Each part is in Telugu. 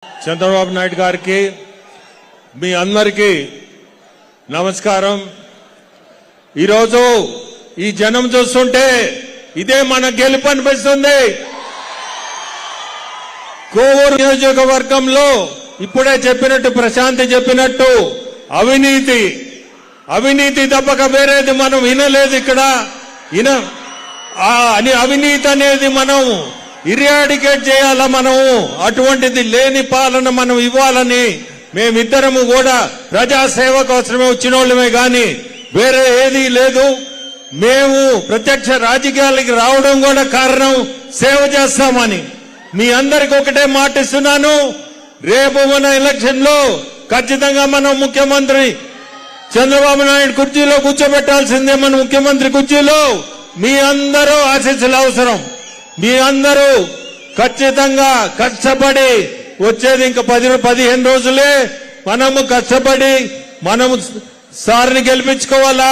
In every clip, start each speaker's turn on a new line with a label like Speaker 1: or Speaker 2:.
Speaker 1: చంద్రబాబు నాయుడు గారికి మీ అందరికీ నమస్కారం। ఈరోజు ఈ జనం చూస్తుంటే ఇదే మన గెలుపు అనిపిస్తుంది। కోవూరు నియోజకవర్గంలో ఇప్పుడే చెప్పినట్టు ప్రశాంతి చెప్పినట్టు అవినీతి తప్పక వేరేది మనం వినలేదు। ఇక్కడ అవినీతి అనేది మనం ఇరాడికేట్ చేయాలా, మనం అటువంటిది లేని పాలన మనం ఇవ్వాలని మేమిద్దరము కూడా ప్రజాసేవ కోసమే వచ్చిన వాళ్ళమే గాని వేరే ఏదీ లేదు। మేము ప్రత్యక్ష రాజకీయాలకు రావడం కూడా కారణం సేవ చేస్తామని మీ అందరికి ఒకటే మాటిస్తున్నాను। రేపు మన ఎలక్షన్ లో ఖచ్చితంగా మనం ముఖ్యమంత్రి చంద్రబాబు నాయుడు కుర్చీలో కూర్చోబెట్టాల్సిందే। మన ముఖ్యమంత్రి కుర్చీలో మీ అందరూ ఆశీస్సులు అవసరం। మీ అందరూ ఖచ్చితంగా కష్టపడి వచ్చేది ఇంకా 10-15 రోజులే, మనము కష్టపడి మనము సార్ని గెలిపించుకోవాలా।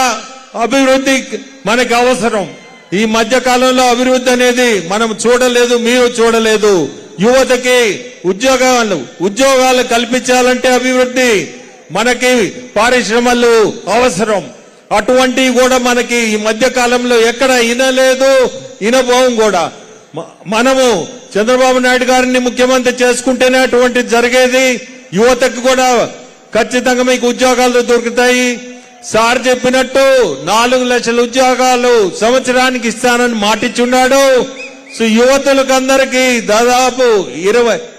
Speaker 1: అభివృద్ధి మనకి అవసరం। ఈ మధ్య కాలంలో అభివృద్ధి అనేది మనం చూడలేదు, మీరు చూడలేదు। యువతకి ఉద్యోగాలు కల్పించాలంటే అభివృద్ధి, మనకి పరిశ్రమలు అవసరం। అటువంటివి కూడా మనకి ఈ మధ్య కాలంలో ఎక్కడ వినలేదు, వినబోం కూడా। మనము చంద్రబాబు నాయుడు గారిని ముఖ్యమంత్రి చేసుకుంటేనే అటువంటి జరిగేది। యువతకు కూడా ఖచ్చితంగా మీకు ఉద్యోగాలు దొరుకుతాయి। సార్ చెప్పినట్టు 4 లక్షల ఉద్యోగాలు సంవత్సరానికి ఇస్తానని మాటిచ్చున్నాడు। సో యువతులకు అందరికీ దాదాపు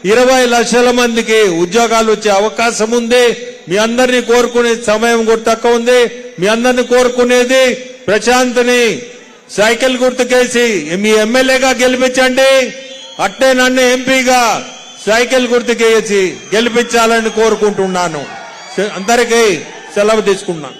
Speaker 1: 20 లక్షల మందికి ఉద్యోగాలు వచ్చే అవకాశం ఉంది। మీ అందరినీ కోరుకునే సమయం కూడా తక్కువ ఉంది। మీ అందరినీ కోరుకునేది ప్రశాంత్ని సైకిల్ గుర్తుకేసి మీ ఎమ్మెల్యేగా గెలిపించండి, అట్టే నన్ను ఎంపీగా సైకిల్ గుర్తుకేసి గెలిపించాలని కోరుకుంటున్నాను। అందరికీ సెలవు తీసుకున్నాను।